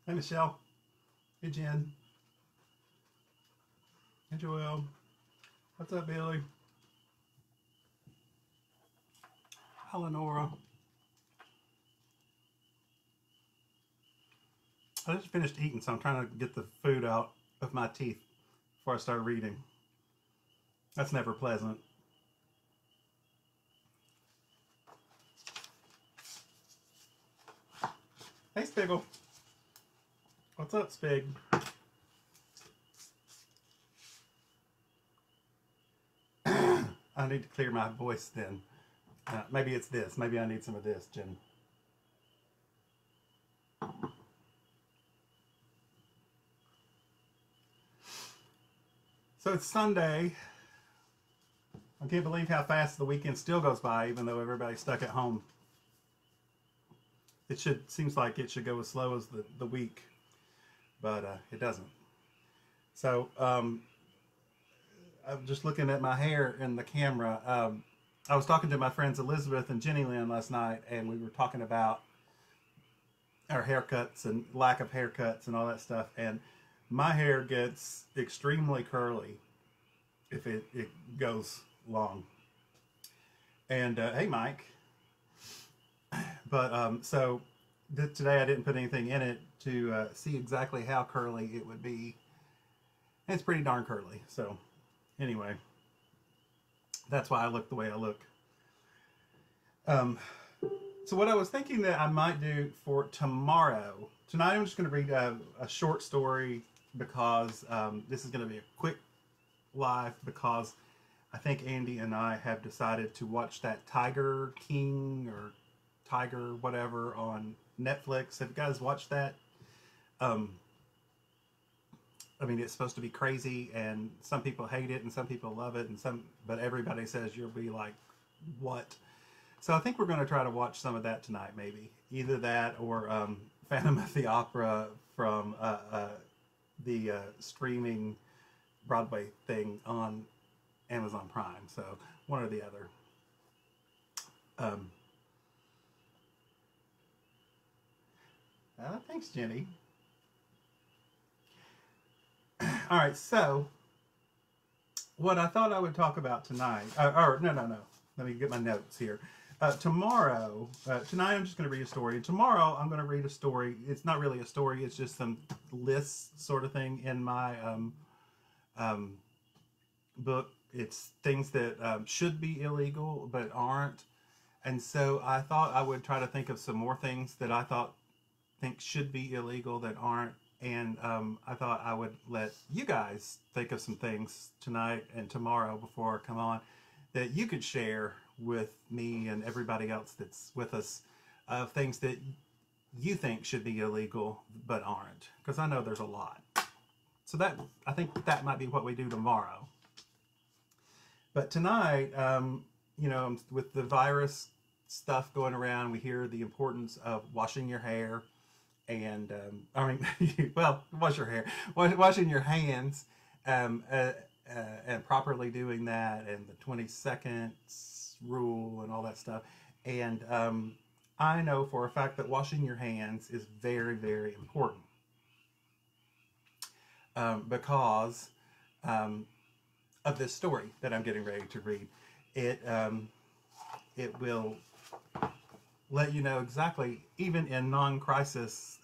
Hey, Michelle. Hey, Jen. Hey, Joelle. What's up, Billy? Eleonora. I just finished eating, so I'm trying to get the food out of my teeth before I start reading. That's never pleasant. Hey, Spiggle. What's up, Spig? I need to clear my voice then. Maybe it's this. Maybe I need some of this, Jen. So it's Sunday. I can't believe how fast the weekend still goes by, even though everybody's stuck at home. Seems like it should go as slow as the week, but it doesn't. So I'm just looking at my hair in the camera. I was talking to my friends Elizabeth and Jenny Lynn last night, and we were talking about our haircuts and lack of haircuts and all that stuff. And my hair gets extremely curly if it goes long. And hey, Mike. But so today I didn't put anything in it to see exactly how curly it would be. And it's pretty darn curly. So anyway, that's why I look the way I look. So what I was thinking that I might do for tomorrow, tonight I'm just going to read a short story because this is going to be a quick live because I think Andy and I have decided to watch that Tiger King or Tiger whatever on Netflix. Have you guys watched that? I mean, it's supposed to be crazy, and some people hate it, and some people love it, but everybody says you'll be like, what? So I think we're going to try to watch some of that tonight, maybe either that or Phantom of the Opera from the streaming Broadway thing on Amazon Prime. So one or the other. Thanks, Jenny. All right, so what I thought I would talk about tonight, no. Let me get my notes here. Tomorrow, tonight I'm just going to read a story. And tomorrow I'm going to read a story. It's not really a story. It's just some lists sort of thing in my book. It's things that should be illegal but aren't. And so I thought I would try to think of some more things that I think should be illegal that aren't. And I thought I would let you guys think of some things tonight and tomorrow before I come on that you could share with me and everybody else that's with us of things that you think should be illegal but aren't, because I know there's a lot. So I think that might be what we do tomorrow. But tonight, with the virus stuff going around, we hear the importance of washing your hair and wash your hair, washing your hands, and properly doing that, and the 20 seconds rule and all that stuff. And I know for a fact that washing your hands is very, very important because of this story that I'm getting ready to read. It will let you know exactly, even in non-crisis,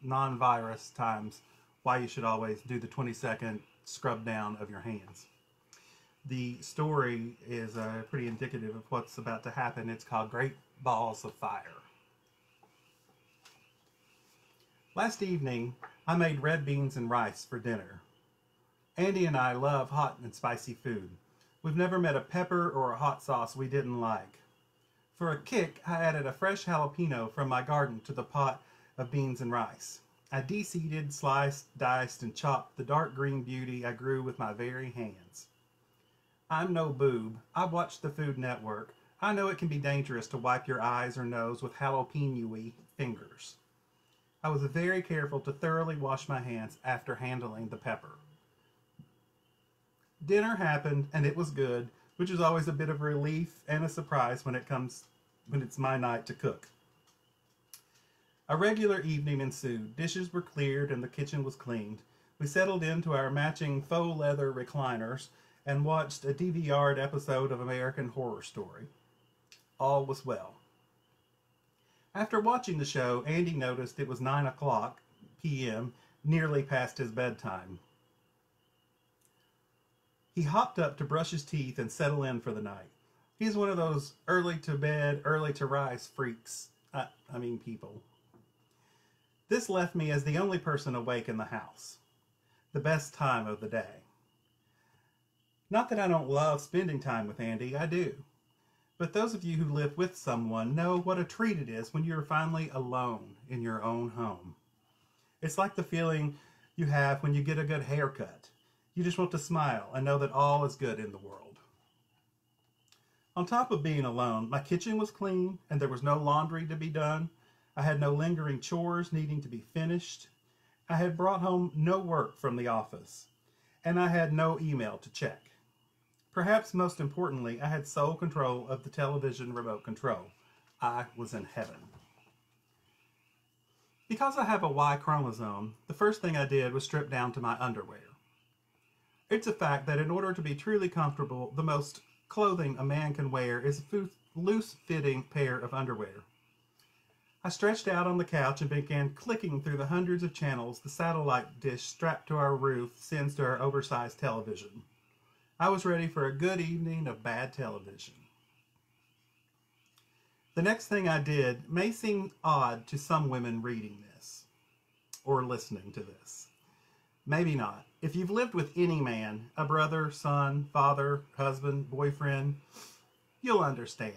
non-virus times, why you should always do the 20-second scrub down of your hands. The story is pretty indicative of what's about to happen. It's called Great Balls of Fire. Last evening, I made red beans and rice for dinner. Andy and I love hot and spicy food. We've never met a pepper or a hot sauce we didn't like. For a kick, I added a fresh jalapeno from my garden to the pot of beans and rice. I de-seeded, sliced, diced, and chopped the dark green beauty I grew with my very hands. I'm no boob. I've watched the Food Network. I know it can be dangerous to wipe your eyes or nose with jalapeno-y fingers. I was very careful to thoroughly wash my hands after handling the pepper. Dinner happened, and it was good, which is always a bit of relief and a surprise when it's my night to cook. A regular evening ensued. Dishes were cleared and the kitchen was cleaned. We settled into our matching faux leather recliners and watched a DVR'd episode of American Horror Story. All was well. After watching the show, Andy noticed it was 9 o'clock p.m., nearly past his bedtime. He hopped up to brush his teeth and settle in for the night. He's one of those early to bed, early to rise freaks. People. This left me as the only person awake in the house. The best time of the day. Not that I don't love spending time with Andy, I do. But those of you who live with someone know what a treat it is when you're finally alone in your own home. It's like the feeling you have when you get a good haircut. You just want to smile and know that all is good in the world. On top of being alone, my kitchen was clean and there was no laundry to be done. I had no lingering chores needing to be finished. I had brought home no work from the office, and I had no email to check. Perhaps most importantly, I had sole control of the television remote control. I was in heaven. Because I have a Y chromosome, the first thing I did was strip down to my underwear. It's a fact that in order to be truly comfortable, the most clothing a man can wear is a loose-fitting pair of underwear. I stretched out on the couch and began clicking through the hundreds of channels the satellite dish strapped to our roof sends to our oversized television. I was ready for a good evening of bad television. The next thing I did may seem odd to some women reading this or listening to this. Maybe not. If you've lived with any man, a brother, son, father, husband, boyfriend, you'll understand.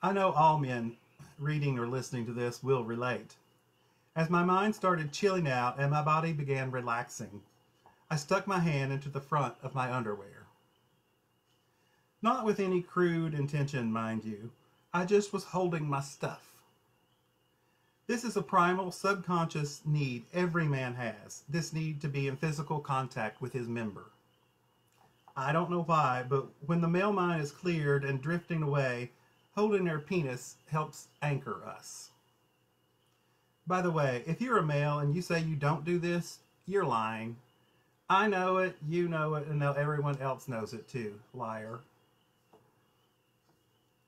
I know all men reading or listening to this will relate. As my mind started chilling out and my body began relaxing, I stuck my hand into the front of my underwear. Not with any crude intention, mind you. I just was holding my stuff. This is a primal, subconscious need every man has. This need to be in physical contact with his member. I don't know why, but when the male mind is cleared and drifting away, holding their penis helps anchor us. By the way, if you're a male and you say you don't do this, you're lying. I know it, you know it, and now everyone else knows it too. Liar.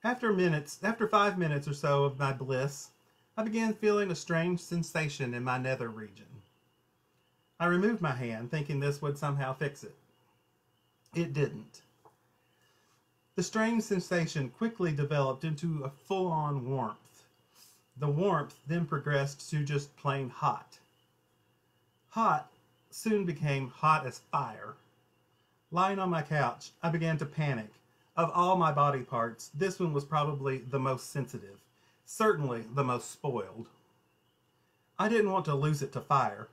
After 5 minutes or so of my bliss, I began feeling a strange sensation in my nether region. I removed my hand, thinking this would somehow fix it. It didn't. The strange sensation quickly developed into a full-on warmth. The warmth then progressed to just plain hot. Hot soon became hot as fire. Lying on my couch, I began to panic. Of all my body parts, this one was probably the most sensitive, certainly the most spoiled. I didn't want to lose it to fire.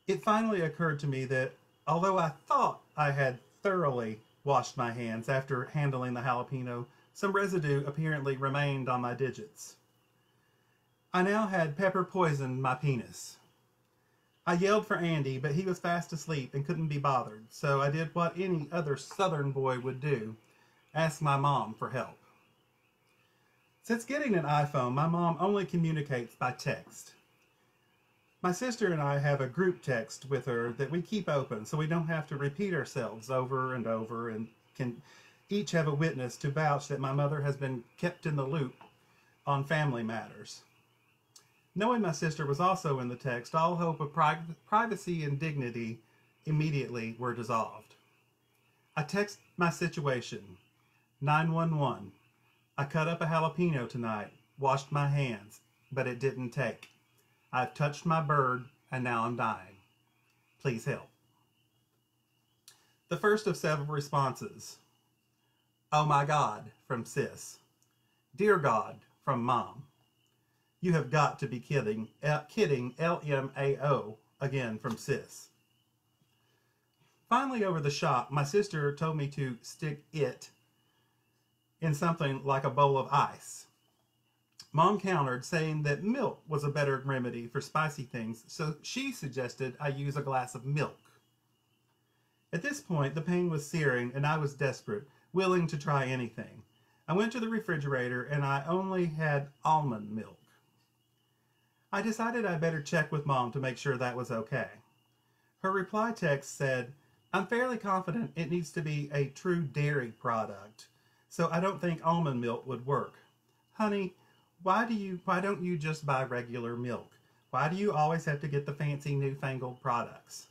It finally occurred to me that although I thought I had thoroughly washed my hands after handling the jalapeno, some residue apparently remained on my digits. I now had pepper poisoned my penis. I yelled for Andy, but he was fast asleep and couldn't be bothered, so I did what any other southern boy would do, ask my mom for help. Since getting an iPhone, my mom only communicates by text. My sister and I have a group text with her that we keep open so we don't have to repeat ourselves over and over and can each have a witness to vouch that my mother has been kept in the loop on family matters. Knowing my sister was also in the text, all hope of privacy and dignity immediately were dissolved. I text my situation, 911. I cut up a jalapeno tonight, washed my hands, but it didn't take. I've touched my bird, and now I'm dying. Please help. The first of several responses. Oh my God, from sis. Dear God, from mom. You have got to be kidding, LMAO, again from sis. Finally, over the shop, my sister told me to stick it in something like a bowl of ice. Mom countered, saying that milk was a better remedy for spicy things, so she suggested I use a glass of milk. At this point, the pain was searing, and I was desperate, willing to try anything. I went to the refrigerator, and I only had almond milk. I decided I'd better check with Mom to make sure that was okay. Her reply text said, "I'm fairly confident it needs to be a true dairy product, so I don't think almond milk would work. Honey, why don't you just buy regular milk? Why do you always have to get the fancy newfangled products?"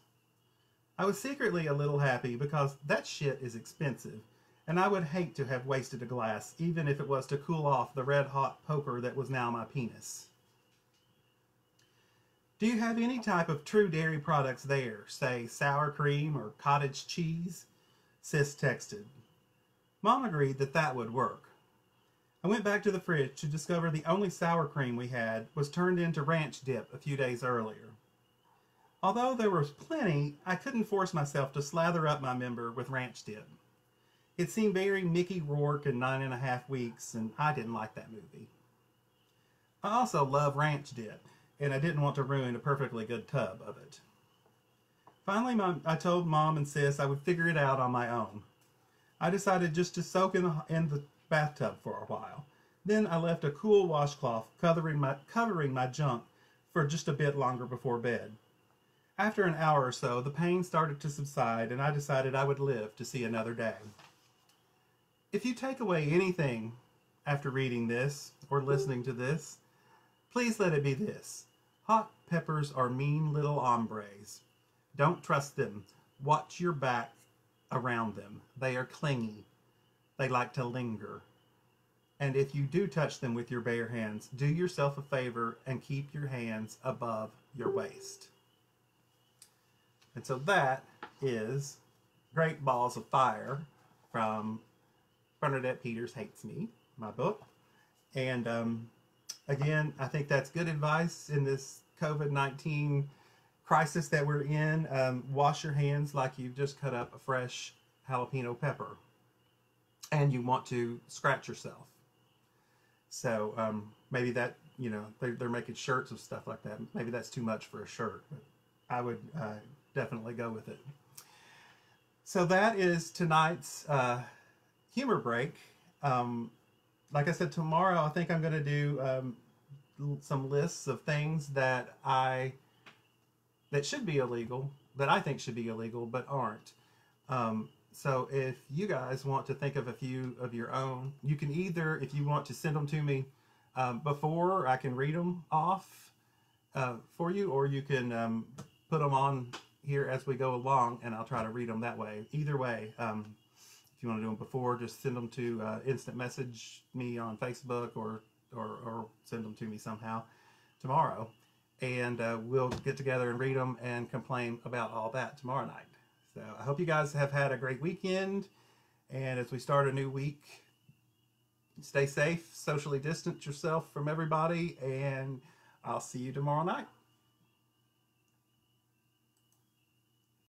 I was secretly a little happy because that shit is expensive, and I would hate to have wasted a glass, even if it was to cool off the red-hot poker that was now my penis. Do you have any type of true dairy products there, say sour cream or cottage cheese? Sis texted. Mom agreed that that would work. I went back to the fridge to discover the only sour cream we had was turned into ranch dip a few days earlier. Although there was plenty, I couldn't force myself to slather up my member with ranch dip. It seemed very Mickey Rourke in 9.5 Weeks, and I didn't like that movie. I also love ranch dip, and I didn't want to ruin a perfectly good tub of it. Finally, I told Mom and Sis I would figure it out on my own. I decided just to soak in the bathtub for a while. Then I left a cool washcloth covering my junk for just a bit longer before bed. After an hour or so, the pain started to subside, and I decided I would live to see another day. If you take away anything after reading this or listening to this, please let it be this. Hot peppers are mean little hombres. Don't trust them. Watch your back around them. They are clingy. They like to linger. And if you do touch them with your bare hands, do yourself a favor and keep your hands above your waist. And so that is Great Balls of Fire from Bernadette Peters Hates Me, my book. And again, I think that's good advice in this COVID-19 crisis that we're in. Wash your hands like you've just cut up a fresh jalapeno pepper and you want to scratch yourself. So maybe that, they're making shirts of stuff like that. Maybe that's too much for a shirt, but I would definitely go with it. So that is tonight's humor break. Like I said, tomorrow I think I'm going to do some lists of things that should be illegal, that I think should be illegal, but aren't. So if you guys want to think of a few of your own, you can either, if you want to send them to me before I can read them off for you, or you can put them on here as we go along, and I'll try to read them that way. Either way, if you want to do them before, just send them to instant message me on Facebook or send them to me somehow tomorrow, and we'll get together and read them and complain about all that tomorrow night. So I hope you guys have had a great weekend, and as we start a new week, stay safe, socially distance yourself from everybody, and I'll see you tomorrow night.